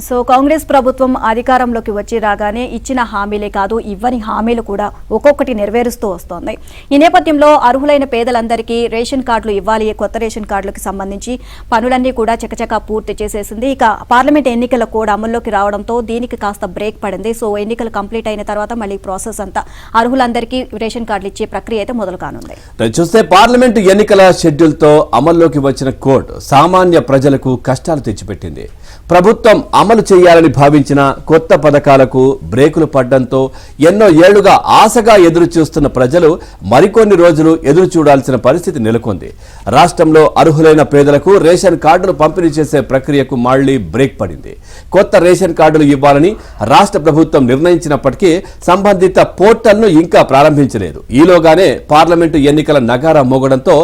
So Congress ప్రభుత్వం అధికారంలోకి వచ్చి రాగానే ఇచ్చిన హామీలే కాదు ఇవ్వని హామీలు కూడా ఒక్కొక్కటి నెరవేరుస్తూ వస్తోంది. ఈ నేపథ్యంలో అర్హులైన పేదలందరికీ రేషన్ కార్డులు ఇవ్వాలి. కొత్త రేషన్ కార్డులకు సంబంధించి పనులన్నీ కూడా చకచకా పూర్తి చేసేసింది. ఇక పార్లమెంట్ ఎన్నికల కూడా అమల్లోకి రావడంతో దీనికి కాస్త బ్రేక్ పడింది. సో ఎన్నికలు కంప్లీట్ అయిన తర్వాత మళ్ళీ ప్రాసెస్ అంతా అర్హులందరికీ రేషన్ కార్డులు ఇచ్చే ప్రక్రియ అయితే మొదలు కానుంది. చూస్తే పార్లమెంట్ ఎన్నికల షెడ్యూల్ తో అమల్లోకి వచ్చిన కోడ్ సామాన్య ప్రజలకు కష్టాలు తెచ్చిపెట్టింది. ప్రభుత్వం అమలు చేయాలని భావించిన కొత్త పథకాలకు బ్రేకులు పడడంతో ఎన్నో ఏళ్లుగా ఆశగా ఎదురు చూస్తున్న ప్రజలు మరికొన్ని రోజులు ఎదురు చూడాల్సిన పరిస్థితి నెలకొంది. రాష్ట్రంలో అర్హులైన పేదలకు రేషన్ కార్డులు పంపిణీ చేసే ప్రక్రియకు మళ్లీ బ్రేక్ పడింది. కొత్త రేషన్ కార్డులు ఇవ్వాలని రాష్ట్ర ప్రభుత్వం నిర్ణయించినప్పటికీ సంబంధిత పోర్టల్ను ఇంకా ప్రారంభించలేదు. ఈలోగానే పార్లమెంటు ఎన్నికల నగారా మోగడంతో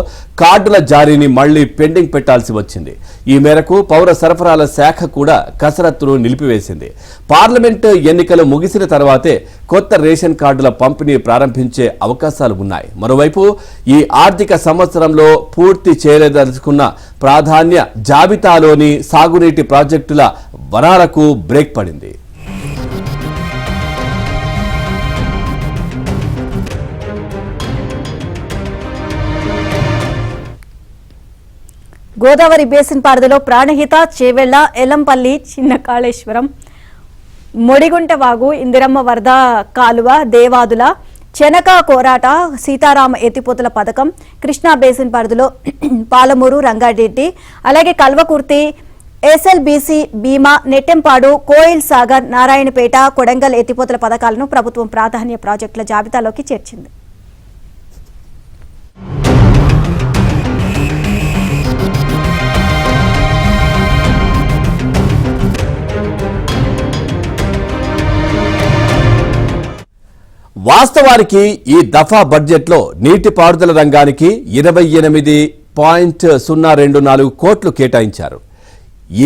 కార్డుల జారీని మళ్లీ పెండింగ్ పెట్టాల్సి వచ్చింది. ఈ మేరకు పౌర సరఫరాల శాఖ కూడా కసరత్తును నిలిపివేసింది. పార్లమెంటు ఎన్నికలు ముగిసిన తర్వాతే కొత్త రేషన్ కార్డుల పంపిణీ ప్రారంభించే అవకాశాలు ఉన్నాయి. మరోవైపు ఈ ఆర్థిక సంవత్సరంలో పూర్తి చేయదలుచుకున్న ప్రాధాన్య జాబితాలోని సాగునీటి ప్రాజెక్టుల వరాలకు బ్రేక్ పడింది. గోదావరి బేసిన్ పరిధిలో ప్రాణహిత, చేవెళ్ల, ఎల్లంపల్లి, చిన్న కాళేశ్వరం, మొడిగుంట వాగు, ఇందిరమ్మ వరద కాలువ, దేవాదుల, చెనక కోరాట, సీతారామ ఎత్తిపోతల పథకం, కృష్ణా బేసిన్ పరిధిలో పాలమూరు, రంగారెడ్డి, అలాగే కల్వకుర్తి, ఎస్ఎల్బీసీ, భీమా, నెట్టెంపాడు, కోయిల్ సాగర్, నారాయణపేట, కొడంగల్ ఎత్తిపోతల పథకాలను ప్రభుత్వం ప్రాధాన్య ప్రాజెక్టుల జాబితాలోకి చేర్చింది. వాస్తవానికి ఈ దఫా బడ్జెట్లో నీటిపారుదల రంగానికి 28.024 కోట్లు కేటాయించారు.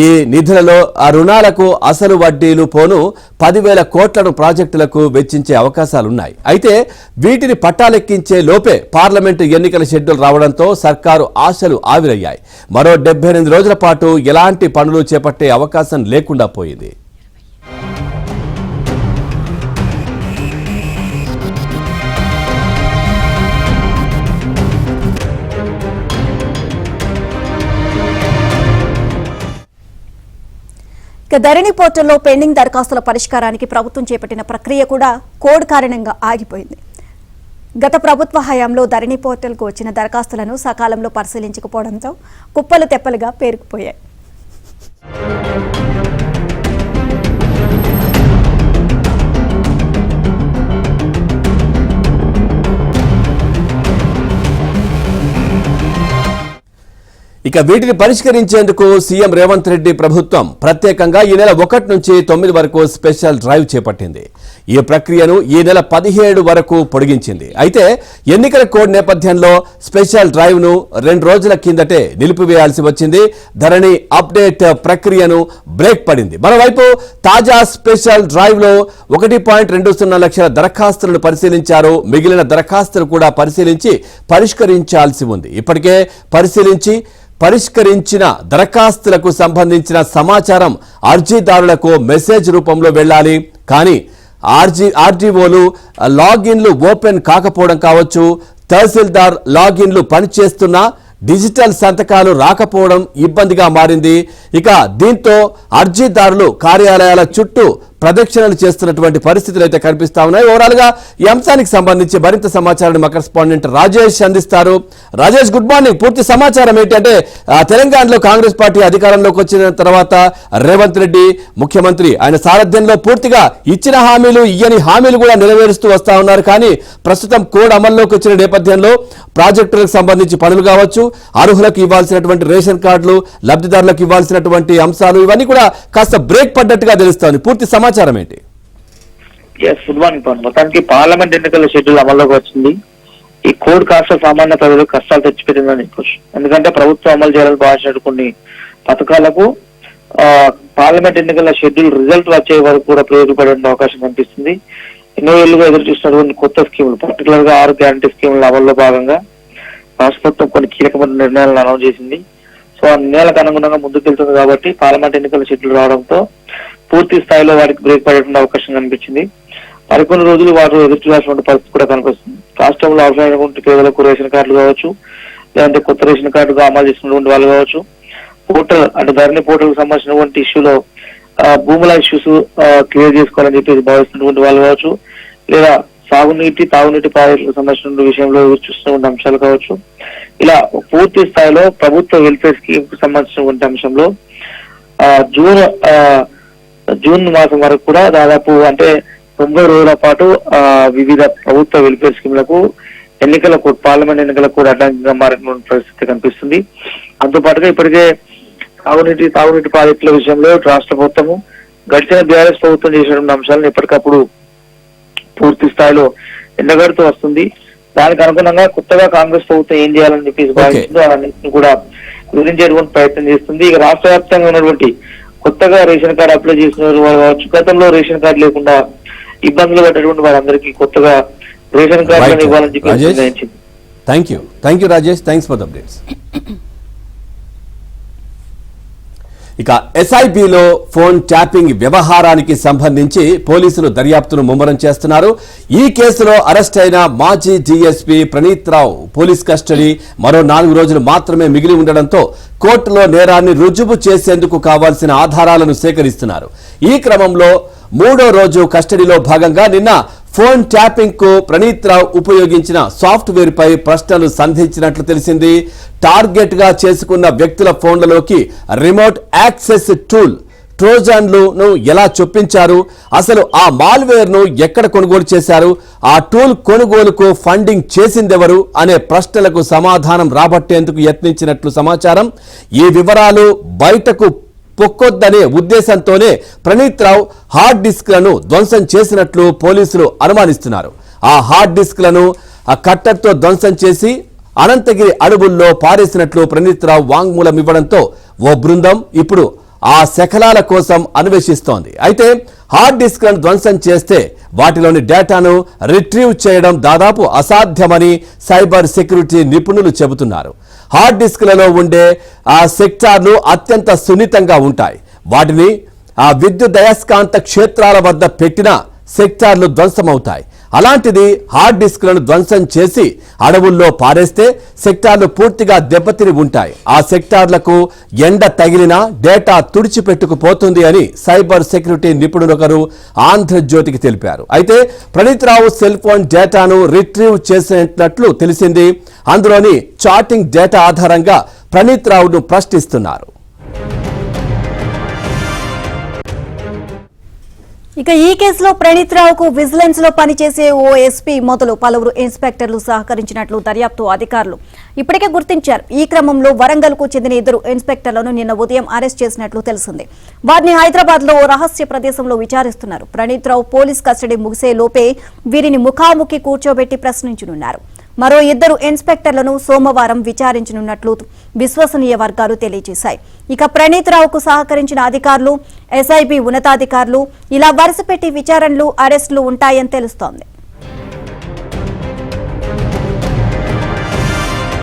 ఈ నిధులలో ఆ రుణాలకు అసలు వడ్డీలు పోను 10,000 కోట్లను ప్రాజెక్టులకు వెచ్చించే అవకాశాలున్నాయి. అయితే వీటిని పట్టాలెక్కించే లోపే పార్లమెంటు ఎన్నికల షెడ్యూల్ రావడంతో సర్కారు ఆశలు ఆవిరయ్యాయి. మరో 78 రోజుల పాటు ఎలాంటి పనులు చేపట్టే అవకాశం లేకుండా పోయింది. ధరణి పోర్టల్లో పెండింగ్ దరఖాస్తుల పరిష్కారానికి ప్రభుత్వం చేపట్టిన ప్రక్రియ కూడా కోడ్ కారణంగా ఆగిపోయింది. గత ప్రభుత్వ హయాంలో ధరణి పోర్టల్కు వచ్చిన దరఖాస్తులను సకాలంలో పరిశీలించకపోవడంతో కుప్పలు తెప్పలుగా పేరుకుపోయాయి. ఇక వీటిని పరిష్కరించేందుకు సీఎం రేవంత్ రెడ్డి ప్రభుత్వం ప్రత్యేకంగా ఈ నెల 1 నుంచి 9 వరకు స్పెషల్ డ్రైవ్ చేపట్టింది. ఈ ప్రక్రియను ఈ నెల 17 వరకు పొడిగించింది. అయితే ఎన్నికల కోడ్ నేపథ్యంలో స్పెషల్ డ్రైవ్ ను 2 రోజుల కిందటే నిలిపివేయాల్సి వచ్చింది. ధరణి అప్డేట్ ప్రక్రియను బ్రేక్ పడింది. మరోవైపు తాజా స్పెషల్ డ్రైవ్ లో 1.20 లక్షల దరఖాస్తులను పరిశీలించారు. మిగిలిన దరఖాస్తులు కూడా పరిశీలించి పరిష్కరించాల్సి ఉంది. ఇప్పటికే పరిష్కరించిన దరఖాస్తులకు సంబంధించిన సమాచారం అర్జీదారులకు మెసేజ్ రూపంలో వెళ్ళాలి. కానీ ఆర్డీఓలు లాగిన్లు ఓపెన్ కాకపోవడం కావచ్చు, తహసీల్దార్ లాగిన్లు పనిచేస్తున్నా డిజిటల్ సంతకాలు రాకపోవడం ఇబ్బందిగా మారింది. ఇక దీంతో అర్జీదారులు కార్యాలయాల చుట్టూ ప్రదక్షిణలు చేస్తున్నటువంటి పరిస్థితులు అయితే కనిపిస్తా ఉన్నాయి. ఓవరాల్ గా ఈ అంశానికి సంబంధించి మరింత సమాచారాన్ని మా కరెస్పాండెంట్ రాజేష్ అందిస్తారు. Rajesh, good morning. పూర్తి సమాచారం ఏంటంటే తెలంగాణలో కాంగ్రెస్ పార్టీ అధికారంలోకి వచ్చిన తర్వాత రేవంత్ రెడ్డి ముఖ్యమంత్రి, ఆయన సారథ్యంలో పూర్తిగా ఇచ్చిన హామీలు ఇయ్యని హామీలు కూడా నెరవేరుస్తూ వస్తా ఉన్నారు. కానీ ప్రస్తుతం కోడ్ అమల్లోకి వచ్చిన నేపథ్యంలో ప్రాజెక్టులకు సంబంధించి పనులు కావచ్చు, అర్హులకు ఇవ్వాల్సినటువంటి రేషన్ కార్డులు, లబ్ధిదారులకు ఇవ్వాల్సినటువంటి అంశాలు ఇవన్నీ కూడా కాస్త బ్రేక్ పడ్డట్టుగా తెలుస్తోంది. పూర్తి సమాచారం ఏంటి? Good morning. మొత్తానికి పార్లమెంట్ ఎన్నికల షెడ్యూల్ అమల్లోకి వచ్చింది. ఈ కోడ్ కాస్త సామాన్య ప్రజలకు కష్టాలు తెచ్చిపెట్టిందని చెప్పొచ్చు. ఎందుకంటే ప్రభుత్వం అమలు చేయాలని భావించినట్టు కొన్ని పథకాలకు పార్లమెంట్ ఎన్నికల షెడ్యూల్ రిజల్ట్ వచ్చే వరకు కూడా ప్రయోజనపడే అవకాశం కనిపిస్తుంది. ఎన్నో ఏళ్లుగా ఎదురు చూస్తున్నటువంటి కొత్త స్కీములు, పర్టికులర్ గా 6 గ్యారంటీ స్కీముల అమల్లో భాగంగా రాష్ట్ర ప్రభుత్వం కొన్ని కీలకమైన నిర్ణయాలను అనౌన్స్ చేసింది. సో ఆ నిర్ణయాలకు అనుగుణంగా ముందుకెళ్తుంది కాబట్టి పార్లమెంట్ ఎన్నికల షెడ్యూల్ రావడంతో పూర్తి స్థాయిలో వారికి బ్రేక్ పడేటువంటి అవకాశం కనిపించింది. మరికొన్ని రోజులు వారు ఎదురు చూడాల్సిన పరిస్థితి కూడా కనిపిస్తుంది. రాష్ట్రంలో అవసరమైనటువంటి పేదలకు రేషన్ కార్డులు కావచ్చు, లేదంటే కొత్త రేషన్ కార్డుగా అమలు చేసినటువంటి వాళ్ళు కావచ్చు, పోర్టల్ అంటే ధరణి పోర్టల్ కు సంబంధించినటువంటి ఇష్యూలో భూముల ఇష్యూస్ క్లియర్ చేసుకోవాలని చెప్పేసి భావిస్తున్నటువంటి వాళ్ళు కావచ్చు, లేదా సాగునీటి తాగునీటి ప్రాజెక్టులకు సంబంధించిన విషయంలో ఎదురు చూస్తున్నటువంటి అంశాలు కావచ్చు, ఇలా పూర్తి స్థాయిలో ప్రభుత్వ వెల్ఫేర్ స్కీమ్ కు సంబంధించినటువంటి అంశంలో జూన్ మాసం వరకు కూడా దాదాపు అంటే 90 రోజుల పాటు వివిధ ప్రభుత్వ వెల్ఫేర్ స్కీమ్లకు పార్లమెంట్ ఎన్నికలకు కూడా అడ్డంకిగా మారినటువంటి పరిస్థితి కనిపిస్తుంది. అంతేపాటుగా ఇప్పటికే తాగునీటి ప్రాజెక్టుల విషయంలో రాష్ట్ర ప్రభుత్వము గడిచిన బీఆర్ఎస్ ప్రభుత్వం చేసినటువంటి అంశాలను ఎప్పటికప్పుడు పూర్తి స్థాయిలో ఎండగడుతూ వస్తుంది. దానికి అనుగుణంగా కొత్తగా కాంగ్రెస్ ప్రభుత్వం ఏం చేయాలని చెప్పేసి భావిస్తుందో అన్నింటినీ కూడా వివరించేటువంటి ప్రయత్నం చేస్తుంది. ఇక రాష్ట్ర వ్యాప్తంగా ఉన్నటువంటి కొత్తగా రేషన్ కార్డు అప్లై చేసిన వారు కావచ్చు, గతంలో రేషన్ కార్డు లేకుండా ఇబ్బందులు పడ్డటువంటి వారందరికీ కొత్తగా రేషన్ కార్డులను ఇవ్వాలని చెప్పి నిర్ణయించింది. Thank you Rajesh, thanks for the updates. ఇక ఎస్ఐబిలో ఫోన్ ట్యాపింగ్ వ్యవహారానికి సంబంధించి పోలీసులు దర్యాప్తును ముమ్మరం చేస్తున్నారు. ఈ కేసులో అరెస్ట్ అయిన మాజీ డీఎస్పీ ప్రణీత్ రావు పోలీస్ కస్టడీ మరో 4 రోజులు మాత్రమే మిగిలి ఉండడంతో కోర్టులో నేరాన్ని రుజువు చేసేందుకు కావాల్సిన ఆధారాలను సేకరిస్తున్నారు. ఈ క్రమంలో 3వ రోజు కస్టడీలో భాగంగా నిన్న ఫోన్ ట్యాపింగ్ కు ప్రణీత్ రావు ఉపయోగించిన సాఫ్ట్వేర్ పై ప్రశ్నలు సంధించినట్లు తెలిసింది. టార్గెట్ గా చేసుకున్న వ్యక్తుల ఫోన్లలోకి రిమోట్ యాక్సెస్ టూల్ ట్రోజన్లను ఎలా చొప్పించారు, అసలు ఆ మాల్వేర్ ను ఎక్కడ కొనుగోలు చేశారు, ఆ టూల్ కొనుగోలుకు ఫండింగ్ చేసిందెవరు అనే ప్రశ్నలకు సమాధానం రాబట్టేందుకు యత్నించినట్లు సమాచారం. ఈ వివరాలు బయటకు పొక్కొద్దనే ఉద్దేశంతోనే ప్రణీత్ రావు హార్డ్ డిస్క్లను ధ్వంసం చేసినట్లు పోలీసులు అనుమానిస్తున్నారు. ఆ హార్డ్ డిస్క్లను ఆ కట్టర్తో ధ్వంసం చేసి అనంతగిరి అడవుల్లో పారేసినట్లు ప్రణీత్ రావు వాంగ్మూలం ఇవ్వడంతో ఓ బృందం ఇప్పుడు ఆ శకలాల కోసం అన్వేషిస్తోంది. అయితే హార్డ్ డిస్క్లను ధ్వంసం చేస్తే వాటిలోని డేటాను రిట్రీవ్ చేయడం దాదాపు అసాధ్యమని సైబర్ సెక్యూరిటీ నిపుణులు చెబుతున్నారు. హార్డ్ డిస్క్లలో ఉండే ఆ సెక్టార్లు అత్యంత సున్నితంగా ఉంటాయి. వాటిని ఆ విద్యుదయస్కాంత క్షేత్రాల వద్ద పెట్టిన సెక్టార్లు ధ్వంసమవుతాయి. అలాంటిది హార్డ్ డిస్క్లను ధ్వంసం చేసి అడవుల్లో పారేస్తే సెక్టార్లు పూర్తిగా దెబ్బతిని ఉంటాయి. ఆ సెక్టార్లకు ఎండ తగిలినా డేటా తుడిచిపెట్టుకుపోతుంది అని సైబర్ సెక్యూరిటీ నిపుణులొకరు ఆంధ్రజ్యోతికి తెలిపారు. అయితే ప్రణీత్ రావు సెల్ ఫోన్ డేటాను రిట్రీవ్ చేసినట్లు తెలిసింది. అందులోని చాటింగ్ డేటా ఆధారంగా ప్రణీత్ రావును ప్రశ్నిస్తున్నారు. ఇక ఈ కేసులో ప్రణీత్ రావుకు విజిలెన్స్ లో పనిచేసే ఓ ఎస్పీ మొదలు పలువురు ఇన్స్పెక్టర్లు సహకరించినట్లు దర్యాప్తు అధికారులు ఇప్పటికే గుర్తించారు. ఈ క్రమంలో వరంగల్ కు చెందిన 2 ఇన్స్పెక్టర్లను నిన్న ఉదయం అరెస్ట్ చేసినట్లు తెలిసింది. వారిని హైదరాబాద్ లో ఓ రహస్య ప్రదేశంలో విచారిస్తున్నారు. ప్రణీత్ రావు పోలీస్ కస్టడీ ముగిసే లోపే వీరిని ముఖాముఖి కూర్చోబెట్టి ప్రశ్నించనున్నారు. మరో 2 ఇన్స్పెక్టర్లను సోమవారం విచారించనున్నట్లు విశ్వసనీయ వర్గాలు తెలియజేశాయి. ఇక ప్రణీత్ రావుకు సహకరించిన అధికారులు, ఎస్ఐబి ఉన్నతాధికారులు ఇలా వరుసపెట్టి విచారణలు, అరెస్టులు ఉంటాయని తెలుస్తోంది.